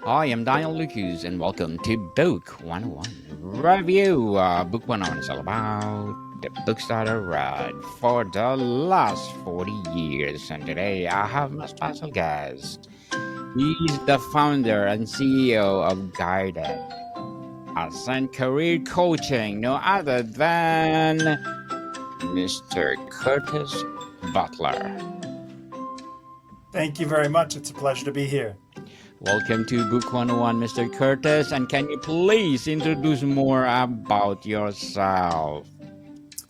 Hi, I'm Daniel Lucas, and welcome to Book 101 Review. Book 101 is all about the books that I read for the last 40 years. And today I have my special guest. He's the founder and CEO of Guiding Ascent Career Coaching, no other than Mr. Curtis Butler. Thank you very much. It's a pleasure to be here. Welcome to Book 101, Mr. Curtis. And can you please introduce more about yourself?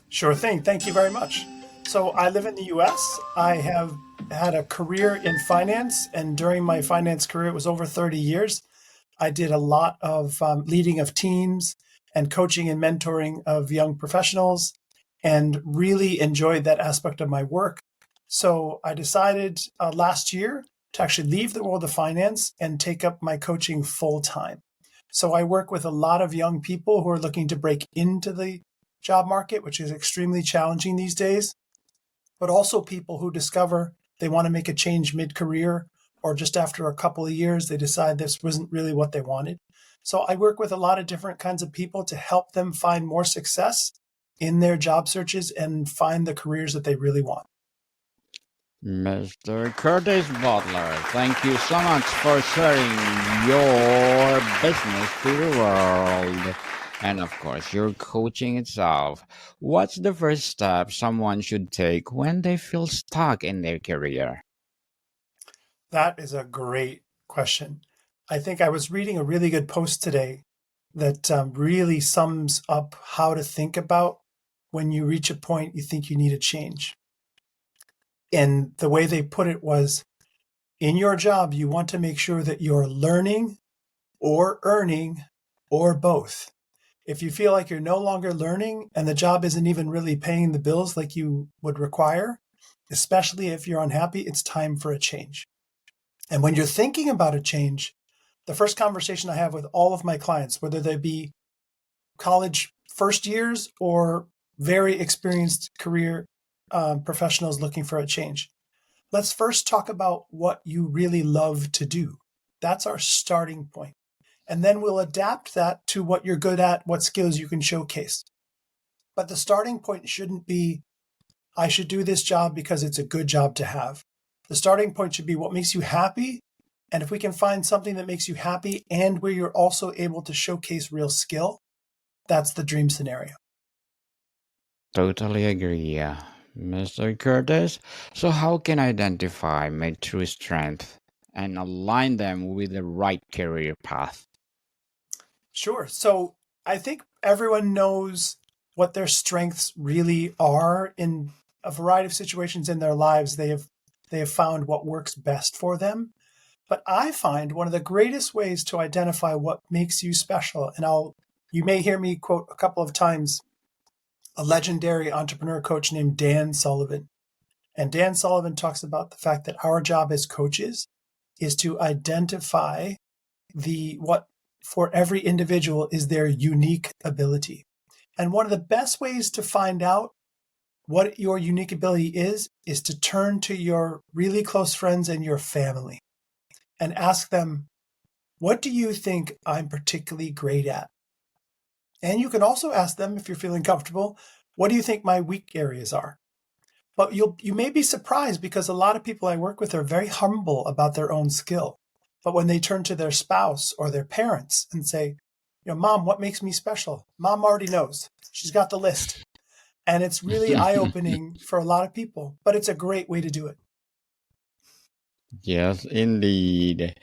Sure thing. Thank you very much. So, I live in the US. I have had a career in finance, and during my finance career, it was over 30 years. I did a lot of leading of teams and coaching and mentoring of young professionals, and really enjoyed that aspect of my work. So, I decided last year to actually leave the world of finance and take up my coaching full time. So I work with a lot of young people who are looking to break into the job market, which is extremely challenging these days, but also people who discover they want to make a change mid-career, or just after a couple of years, they decide this wasn't really what they wanted. So I work with a lot of different kinds of people to help them find more success in their job searches and find the careers that they really want. Mr. Curtis Butler, thank you so much for sharing your business to the world. And of course, your coaching itself. What's the first step someone should take when they feel stuck in their career? That is a great question. I think I was reading a really good post today that really sums up how to think about when you reach a point you think you need a change. And the way they put it was, in your job, you want to make sure that you're learning or earning or both. If you feel like you're no longer learning and the job isn't even really paying the bills like you would require, especially if you're unhappy, it's time for a change. And when you're thinking about a change, the first conversation I have with all of my clients, whether they be college first years or very experienced career professionals looking for a change, let's first talk about what you really love to do. That's our starting point. And then we'll adapt that to what you're good at, what skills you can showcase. But the starting point shouldn't be, I should do this job because it's a good job to have. The starting point should be what makes you happy. And if we can find something that makes you happy and where you're also able to showcase real skill, that's the dream scenario. Totally agree, Mr. Curtis. So, how can I identify my true strength and align them with the right career path? Sure. So I think everyone knows what their strengths really are in a variety of situations in their lives. They have found what works best for them. But I find one of the greatest ways to identify what makes you special, and you may hear me quote a couple of times a legendary entrepreneur coach named Dan Sullivan. And Dan Sullivan talks about the fact that our job as coaches is to identify what for every individual is their unique ability. And one of the best ways to find out what your unique ability is to turn to your really close friends and your family and ask them, what do you think I'm particularly great at? And you can also ask them, if you're feeling comfortable, what do you think my weak areas are? But you may be surprised, because a lot of people I work with are very humble about their own skill. But when they turn to their spouse or their parents and say, Mom, what makes me special? Mom already knows. She's got the list. And it's really eye-opening for a lot of people, but it's a great way to do it. Yes, indeed.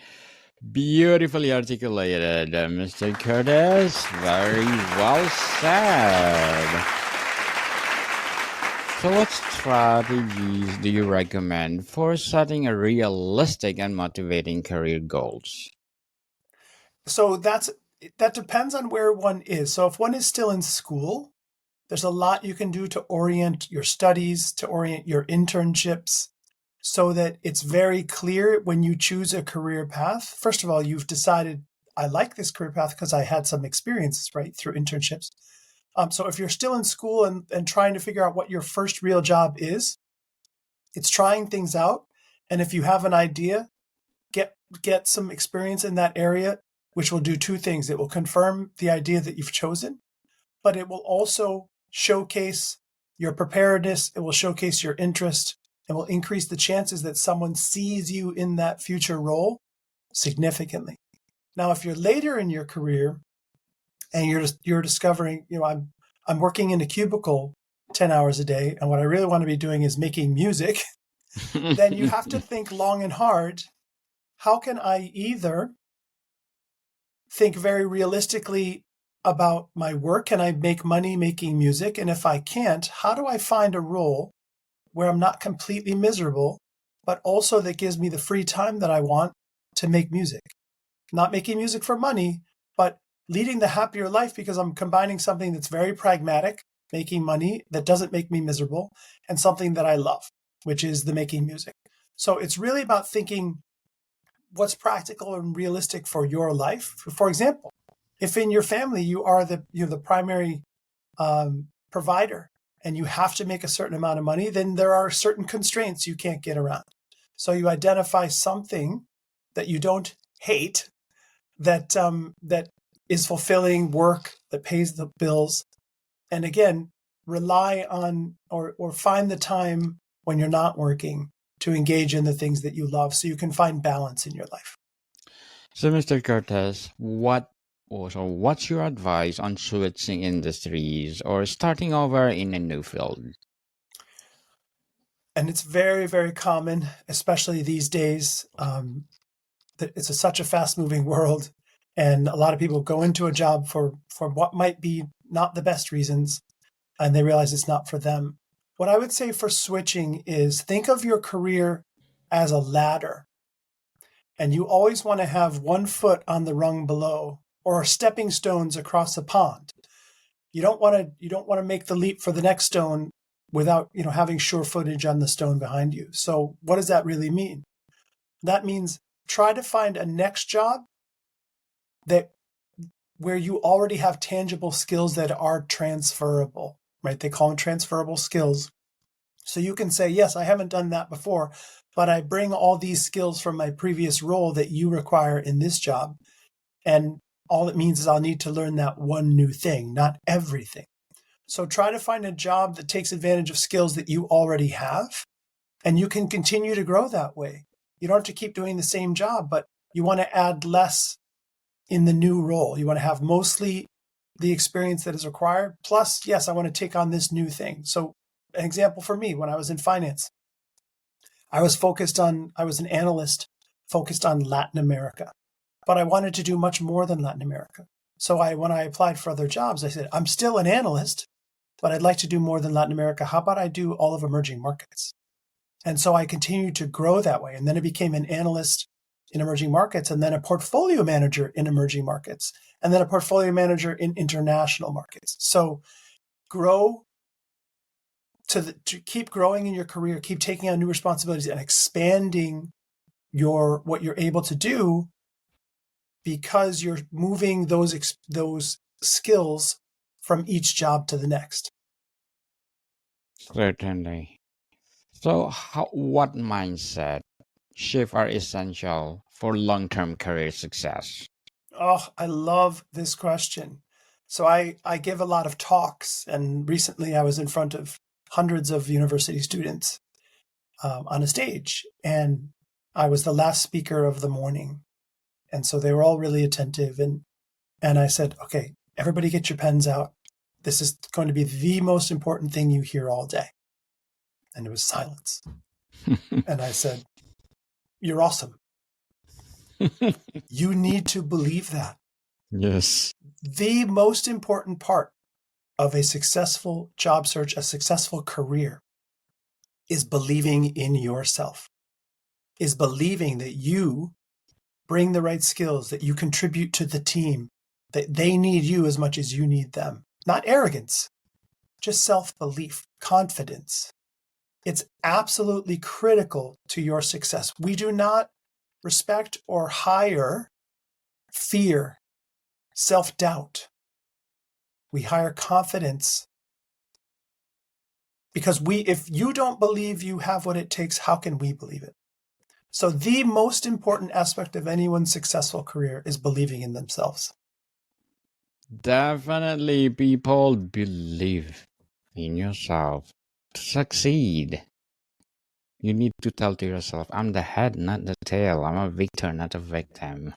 Beautifully articulated, Mr. Curtis. Very well said. So, what strategies do you recommend for setting a realistic and motivating career goals? So that depends on where one is. So if one is still in school, there's a lot you can do to orient your studies, to orient your internships, so that it's very clear when you choose a career path. First of all, you've decided, I like this career path because I had some experiences, right, through internships. So if you're still in school and trying to figure out what your first real job is, it's trying things out. And if you have an idea, get some experience in that area, which will do two things. It will confirm the idea that you've chosen, but it will also showcase your preparedness. It will showcase your interest and will increase the chances that someone sees you in that future role significantly. Now, if you're later in your career and you're discovering, I'm working in a cubicle 10 hours a day, and what I really want to be doing is making music, then you have to think long and hard. How can I either think very realistically about my work? Can I make money making music? And if I can't, how do I find a role where I'm not completely miserable, but also that gives me the free time that I want to make music? Not making music for money, but leading the happier life because I'm combining something that's very pragmatic, making money that doesn't make me miserable, and something that I love, which is the making music. So it's really about thinking what's practical and realistic for your life. For example, if in your family you are the primary provider and you have to make a certain amount of money, then there are certain constraints you can't get around. So you identify something that you don't hate, that is fulfilling work, that pays the bills, and again, rely on or find the time when you're not working to engage in the things that you love so you can find balance in your life. So, Mr. Curtis, what's your advice on switching industries or starting over in a new field? And it's very, very common, especially these days. That it's such a fast-moving world, and a lot of people go into a job for what might be not the best reasons, and they realize it's not for them. What I would say for switching is think of your career as a ladder, and you always want to have one foot on the rung below or stepping stones across a pond. You don't want to make the leap for the next stone without having sure footage on the stone behind you. So what does that really mean? That means try to find a next job where you already have tangible skills that are transferable, right? They call them transferable skills. So you can say, yes, I haven't done that before, but I bring all these skills from my previous role that you require in this job. And all it means is I'll need to learn that one new thing, not everything. So try to find a job that takes advantage of skills that you already have, and you can continue to grow that way. You don't have to keep doing the same job, but you want to add less in the new role. You want to have mostly the experience that is required. Plus, yes, I want to take on this new thing. So an example for me, when I was in finance, I was an analyst focused on Latin America, but I wanted to do much more than Latin America. So when I applied for other jobs, I said, I'm still an analyst, but I'd like to do more than Latin America. How about I do all of emerging markets? And so I continued to grow that way. And then I became an analyst in emerging markets, and then a portfolio manager in emerging markets, and then a portfolio manager in international markets. So grow to keep growing in your career, keep taking on new responsibilities and expanding what you're able to do, because you're moving those skills from each job to the next. Certainly. So, what mindset shift are essential for long-term career success? Oh, I love this question. So I give a lot of talks, and recently I was in front of hundreds of university students on a stage, and I was the last speaker of the morning. And so they were all really attentive, and I said, okay, everybody get your pens out. This is going to be the most important thing you hear all day. And it was silence. And I said, you're awesome. You need to believe that. Yes. The most important part of a successful job search, a successful career, is believing in yourself, is believing that you bring the right skills, that you contribute to the team, that they need you as much as you need them. Not arrogance, just self-belief, confidence. It's absolutely critical to your success. We do not respect or hire fear, self-doubt. We hire confidence, because if you don't believe you have what it takes, how can we believe it? So the most important aspect of anyone's successful career is believing in themselves. Definitely, people believe in yourself to succeed. You need to tell to yourself, I'm the head, not the tail. I'm a victor, not a victim.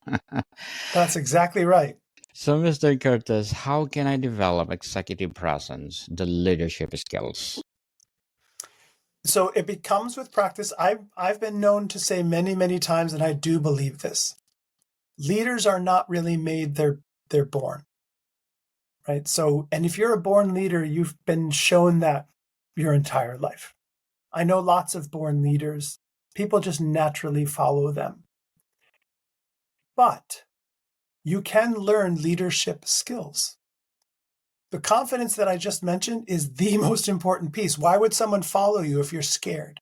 That's exactly right. So, Mr. Curtis, how can I develop executive presence, the leadership skills? So it comes with practice. I've been known to say many, many times, and I do believe this. Leaders are not really made, they're born. Right? So, and if you're a born leader, you've been shown that your entire life. I know lots of born leaders. People just naturally follow them. But you can learn leadership skills. The confidence that I just mentioned is the most important piece. Why would someone follow you if you're scared?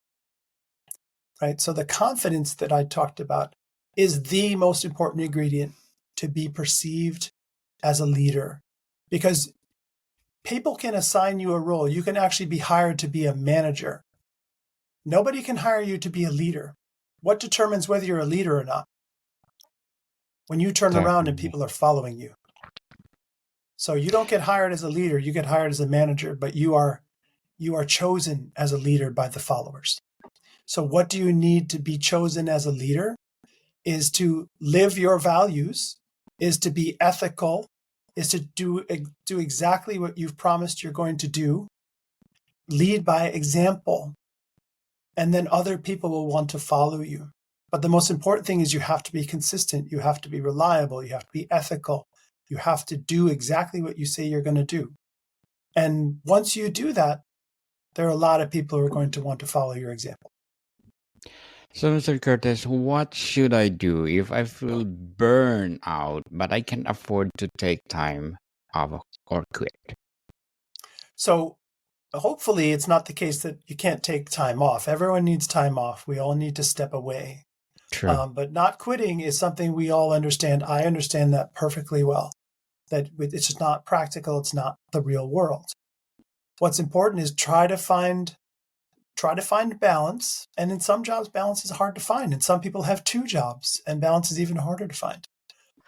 Right? So the confidence that I talked about is the most important ingredient to be perceived as a leader, because people can assign you a role. You can actually be hired to be a manager. Nobody can hire you to be a leader. What determines whether you're a leader or not? When you turn around and Definitely. people are following you. So you don't get hired as a leader, you get hired as a manager, but you are chosen as a leader by the followers. So what do you need to be chosen as a leader? Is to live your values, is to be ethical, is to do exactly what you've promised you're going to do, lead by example, and then other people will want to follow you. But the most important thing is you have to be consistent, you have to be reliable, you have to be ethical, you have to do exactly what you say you're going to do. And once you do that, there are a lot of people who are going to want to follow your example. So, Mr. Curtis, what should I do if I feel burned out, but I can't afford to take time off or quit? So hopefully it's not the case that you can't take time off. Everyone needs time off. We all need to step away. True. But not quitting is something we all understand. I understand that perfectly well, that it's just not practical. It's not the real world. What's important is try to find balance. And in some jobs, balance is hard to find. And some people have two jobs, and balance is even harder to find.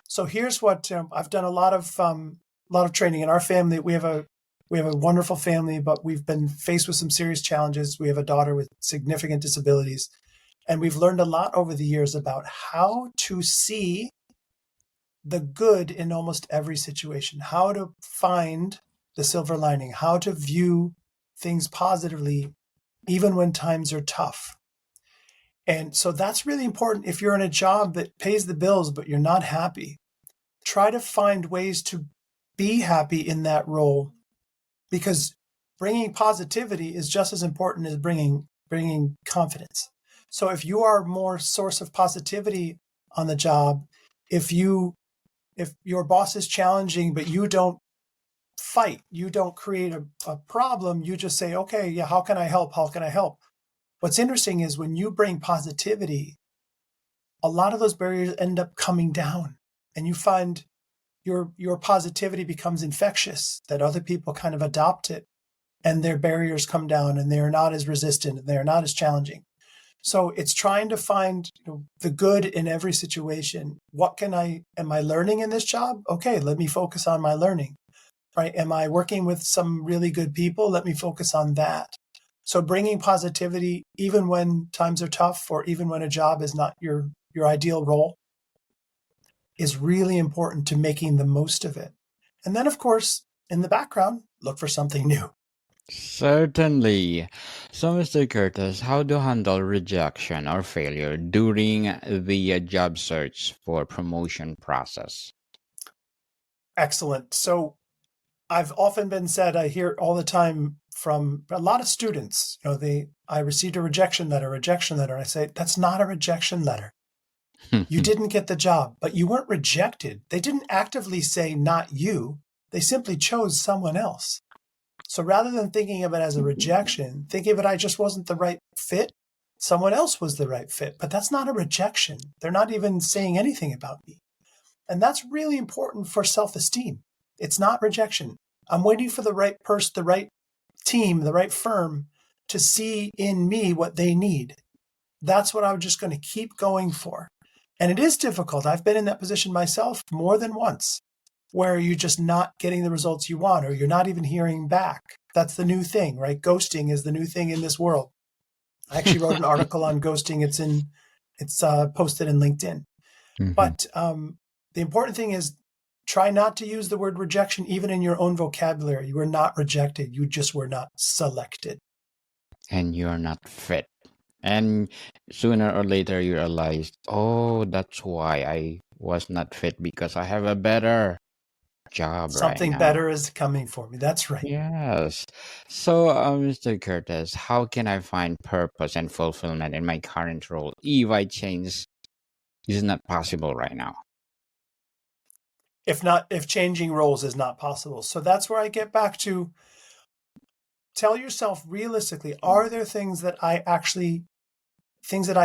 So here's what I've done a lot of training in our family. We have a wonderful family, but we've been faced with some serious challenges. We have a daughter with significant disabilities, and we've learned a lot over the years about how to see the good in almost every situation, how to find the silver lining, how to view things positively, even when times are tough. And so that's really important. If you're in a job that pays the bills, but you're not happy, try to find ways to be happy in that role, because bringing positivity is just as important as bringing confidence. So if you are more source of positivity on the job, if your boss is challenging, but you don't fight, you don't create a problem, you just say, okay, yeah, how can I help? How can I help? What's interesting is when you bring positivity, a lot of those barriers end up coming down, and you find your positivity becomes infectious, that other people kind of adopt it, and their barriers come down, and they're not as resistant, and they're not as challenging. So it's trying to find the good in every situation. Am I learning in this job? Okay, let me focus on my learning, right? Am I working with some really good people? Let me focus on that. So bringing positivity, even when times are tough, or even when a job is not your ideal role, is really important to making the most of it. And then, of course, in the background, look for something new. Certainly. So, Mr. Curtis, how to handle rejection or failure during the job search for promotion process? Excellent. So I've often been said, I hear all the time from a lot of students, I received a rejection letter. And I say, that's not a rejection letter. You didn't get the job, but you weren't rejected. They didn't actively say not you. They simply chose someone else. So rather than thinking of it as a rejection, think of it, I just wasn't the right fit. Someone else was the right fit, but that's not a rejection. They're not even saying anything about me. And that's really important for self-esteem. It's not rejection. I'm waiting for the right person, the right team, the right firm to see in me what they need. that's what I'm just going to keep going for. And it is difficult. I've been in that position myself more than once, where you're just not getting the results you want, or you're not even hearing back. That's the new thing, right? Ghosting is the new thing in this world. I actually wrote an article on ghosting. It's posted in LinkedIn. Mhm. But the important thing is, try not to use the word rejection even in your own vocabulary. You were not rejected. You just were not selected. And you're not fit. And sooner or later you realize, oh, that's why I was not fit, because I have a better job right Something now. better is coming for me. That's right. Yes. So, Mr. Curtis, how can I find purpose and fulfillment in my current role if I change is not possible right now? If changing roles is not possible. So that's where I get back to, tell yourself realistically, are there things that I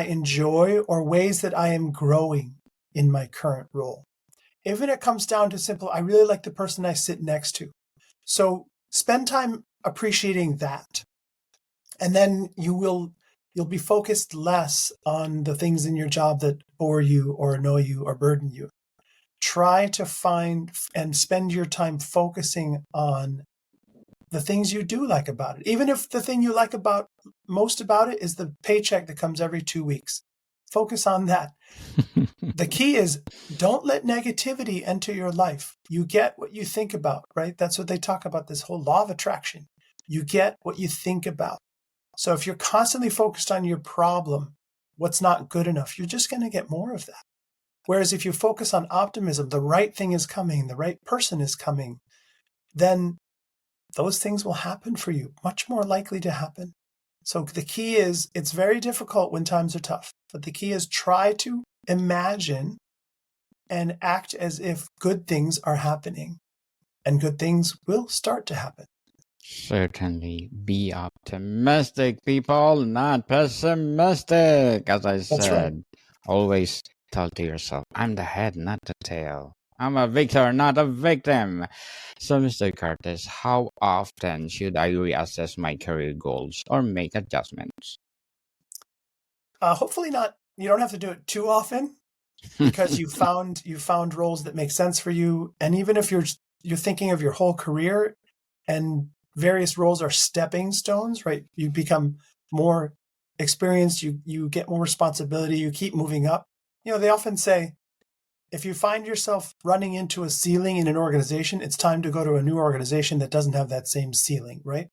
enjoy, or ways that I am growing in my current role? Even it comes down to simple, I really like the person I sit next to. So spend time appreciating that. And then you'll be focused less on the things in your job that bore you or annoy you or burden you. Try to find and spend your time focusing on the things you do like about it. Even if the thing you like most about it is the paycheck that comes every 2 weeks. Focus on that. The key is, don't let negativity enter your life. You get what you think about, right? That's what they talk about, this whole law of attraction. You get what you think about. So if you're constantly focused on your problem, what's not good enough, you're just going to get more of that. Whereas if you focus on optimism, the right thing is coming, the right person is coming, then those things will happen for you, much more likely to happen. So the key is, it's very difficult when times are tough, but the key is, try to imagine and act as if good things are happening, and good things will start to happen. Certainly be optimistic, people, not pessimistic. As I That's right. said, always tell to yourself, I'm the head, not the tail. I'm a victor, not a victim. So, Mr. Curtis, how often should I reassess my career goals or make adjustments? Hopefully not. You don't have to do it too often, because you found roles that make sense for you. And even if you're thinking of your whole career, and various roles are stepping stones, right? You become more experienced, you get more responsibility, you keep moving up. They often say, if you find yourself running into a ceiling in an organization, it's time to go to a new organization that doesn't have that same ceiling, right?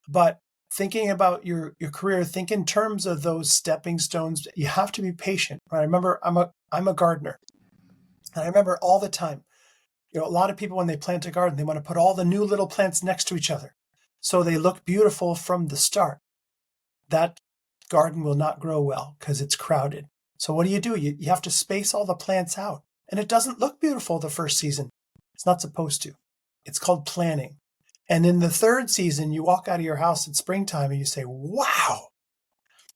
But thinking about your career, think in terms of those stepping stones. You have to be patient, right? I remember, I'm a gardener, and I remember all the time, a lot of people, when they plant a garden, they want to put all the new little plants next to each other, so they look beautiful from the start. That garden will not grow well because it's crowded. So what do? You have to space all the plants out, and it doesn't look beautiful the first season. It's not supposed to. It's called planning. And in the third season, you walk out of your house in springtime and you say, wow.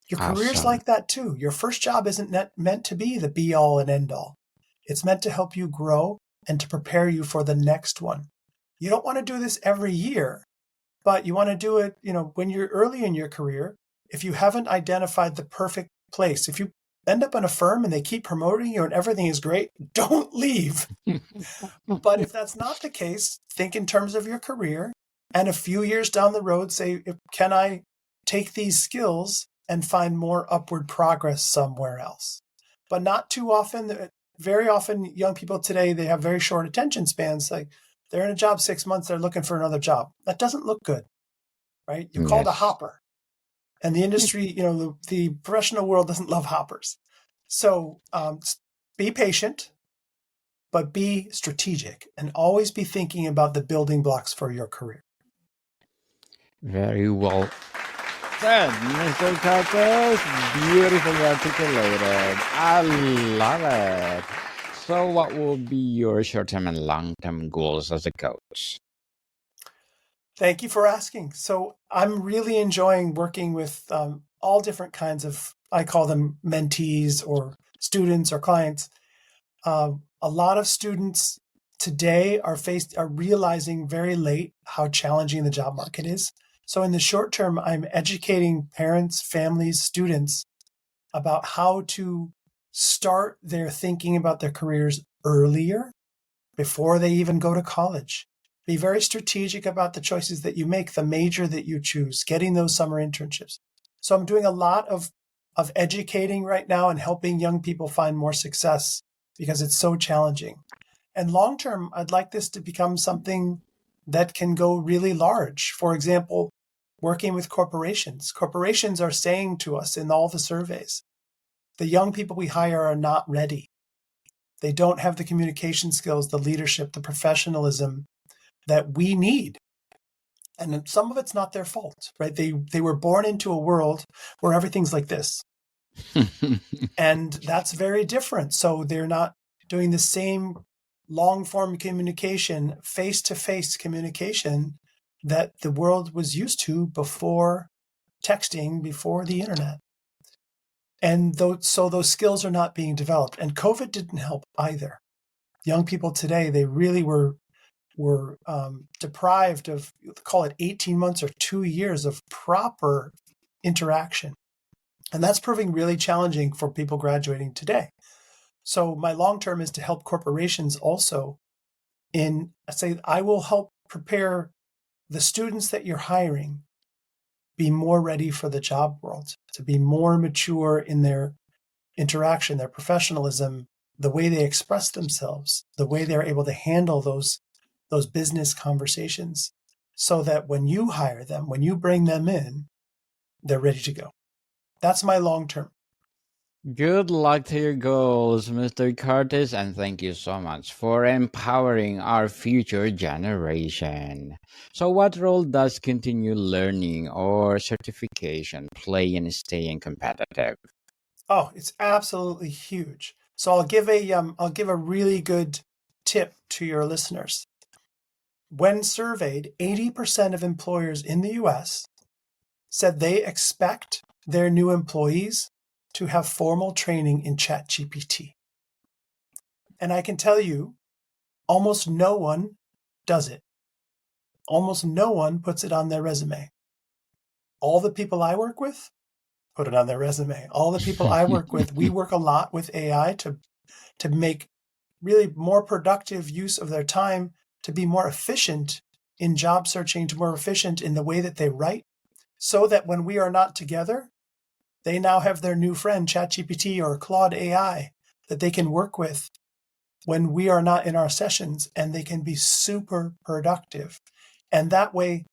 Your career's Awesome. like that too. Your first job isn't meant to be the be all and end all. It's meant to help you grow and to prepare you for the next one. You don't want to do this every year, but you want to do it, when you're early in your career. If you haven't identified the perfect place, if you end up in a firm and they keep promoting you and everything is great, don't leave. But if that's not the case, think in terms of your career, and a few years down the road, say, can I take these skills and find more upward progress somewhere else? But not too often. Very often, young people today, they have very short attention spans. Like, they're in a job 6 months, they're looking for another job. That doesn't look good, right? You're called a Yes. hopper. And the industry, the professional world doesn't love hoppers. So be patient, but be strategic, and always be thinking about the building blocks for your career. Very well said, Mr. Curtis. Beautifully articulated. I love it. So, what will be your short term and long term goals as a coach? Thank you for asking. So I'm really enjoying working with all different kinds of, I call them mentees or students or clients. A lot of students today are realizing very late how challenging the job market is. So in the short term, I'm educating parents, families, students about how to start their thinking about their careers earlier, before they even go to college. Be very strategic about the choices that you make, the major that you choose, getting those summer internships. So I'm doing a lot of educating right now and helping young people find more success because it's so challenging. And long term, I'd like this to become something that can go really large. For example, working with corporations. Corporations are saying to us in all the surveys, the young people we hire are not ready. They don't have the communication skills, the leadership, the professionalism that we need. And some of it's not their fault, right? They were born into a world where everything's like this. And that's very different. So they're not doing the same long form communication, face-to-face communication that the world was used to before texting, before the internet. And so those skills are not being developed. And COVID didn't help either. Young people today, they really were deprived of, call it 18 months or 2 years of proper interaction. And that's proving really challenging for people graduating today. So my long term is to help corporations also I will help prepare the students that you're hiring be more ready for the job world, to be more mature in their interaction, their professionalism, the way they express themselves, the way they're able to handle those business conversations, so that when you hire them, when you bring them in, they're ready to go. That's my long term. Good luck to your goals, Mr. Curtis, and thank you so much for empowering our future generation. So, what role does continued learning or certification play in staying competitive? Oh, it's absolutely huge. So I'll give a really good tip to your listeners. When surveyed, 80% of employers in the US said they expect their new employees to have formal training in ChatGPT. And I can tell you, almost no one does it. Almost no one puts it on their resume. All the people I work with put it on their resume. All the people I work with, we work a lot with AI to make really more productive use of their time, to be more efficient in job searching, to more efficient in the way that they write, so that when we are not together, they now have their new friend, ChatGPT or Claude AI, that they can work with when we are not in our sessions, and they can be super productive. And that way,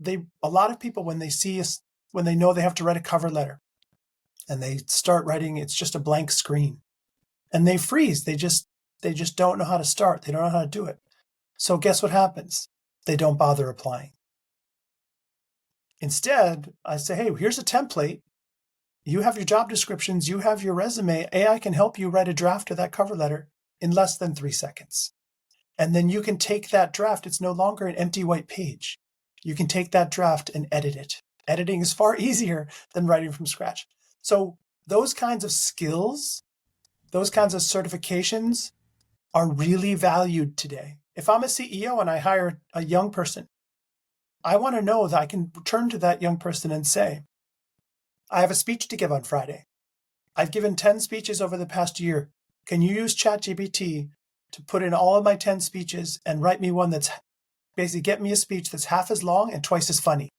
a lot of people, when they see us, when they know they have to write a cover letter and they start writing, it's just a blank screen and they freeze. They just don't know how to start. They don't know how to do it. So guess what happens? They don't bother applying. Instead, I say, hey, here's a template. You have your job descriptions. You have your resume. AI can help you write a draft of that cover letter in less than 3 seconds. And then you can take that draft. It's no longer an empty white page. You can take that draft and edit it. Editing is far easier than writing from scratch. So those kinds of skills, those kinds of certifications are really valued today. If I'm a CEO and I hire a young person, I want to know that I can turn to that young person and say, I have a speech to give on Friday. I've given 10 speeches over the past year. Can you use ChatGPT to put in all of my 10 speeches and write me one that's basically, get me a speech that's half as long and twice as funny?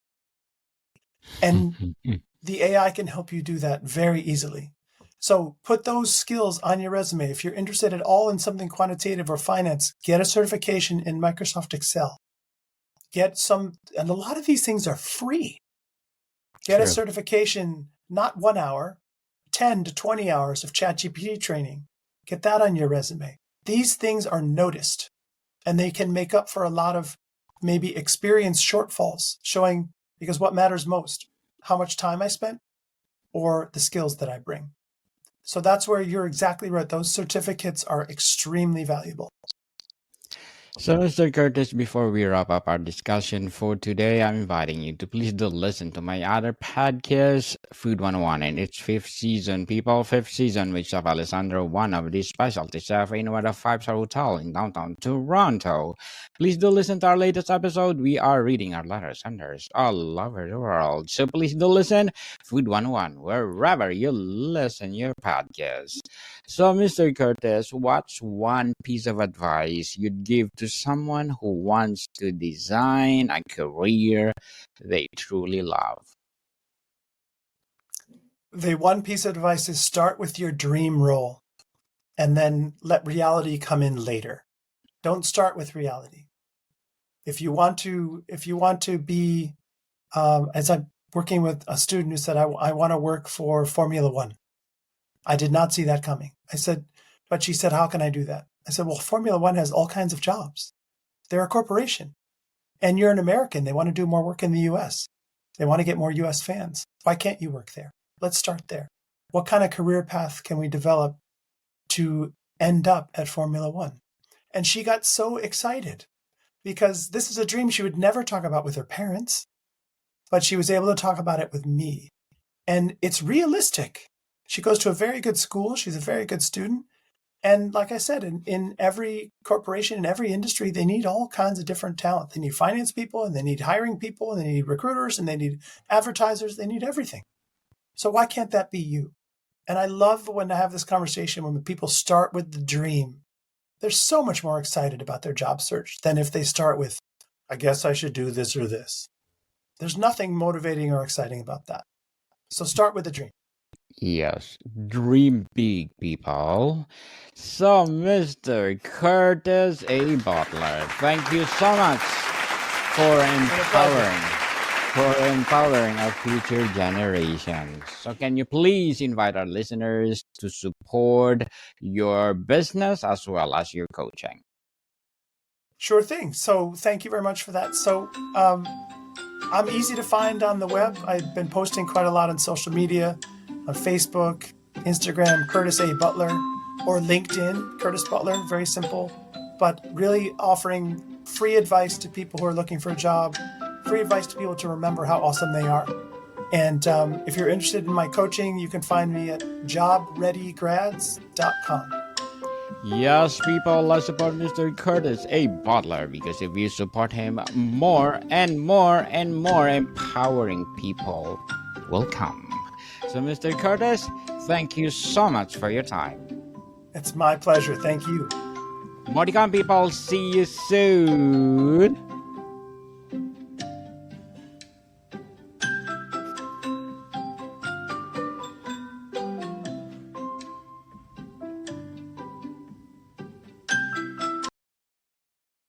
And the AI can help you do that very easily. So put those skills on your resume. If you're interested at all in something quantitative or finance, get a certification in Microsoft Excel. And a lot of these things are free. Get a certification, not 1 hour, 10 to 20 hours of ChatGPT training. Get that on your resume. These things are noticed, and they can make up for a lot of maybe experience shortfalls, showing, because what matters most, how much time I spent or the skills that I bring. So that's where you're exactly right. Those certificates are extremely valuable. So, Mr. Curtis, before we wrap up our discussion for today, I'm inviting you to please do listen to my other podcast, Food 101, in its fifth season. People, fifth season, with Chef Alessandro, one of the specialty chef in one of five-star hotel in downtown Toronto. Please do listen to our latest episode. We are reading our letters senders all over the world. So please do listen, Food 101, wherever you listen your podcast. So, Mr. Curtis, what's one piece of advice you'd give to someone who wants to design a career they truly love? The one piece of advice is start with your dream role and then let reality come in later. Don't start with reality. If you want to be, as I'm working with a student who said, I want to work for Formula One. I did not see that coming. I said, but she said, how can I do that? I said, well, Formula One has all kinds of jobs. They're a corporation. And you're an American. They want to do more work in the US. They want to get more US fans. Why can't you work there? Let's start there. What kind of career path can we develop to end up at Formula One? And she got so excited because this is a dream she would never talk about with her parents, but she was able to talk about it with me. And it's realistic. She goes to a very good school. She's a very good student. And like I said, in every corporation, in every industry, they need all kinds of different talent. They need finance people, and they need hiring people, and they need recruiters, and they need advertisers. They need everything. So why can't that be you? And I love when I have this conversation when people start with the dream. They're so much more excited about their job search than if they start with, I guess I should do this or this. There's nothing motivating or exciting about that. So start with the dream. Yes, dream big, people. So, Mr. Curtis A. Butler, thank you so much for empowering our future generations. So, can you please invite our listeners to support your business as well as your coaching? Sure thing. So thank you very much for that. So I'm easy to find on the web. I've been posting quite a lot on social media, on Facebook, Instagram, Curtis A. Butler, or LinkedIn, Curtis Butler. Very simple, but really offering free advice to people who are looking for a job, free advice to people to remember how awesome they are. And if you're interested in my coaching, you can find me at jobreadygrads.com. Yes, people, let's support Mr. Curtis A. Butler, because if you support him, more and more and more empowering people will come. So, Mr. Curtis, thank you so much for your time. It's my pleasure. Thank you. More to come, people. See you soon.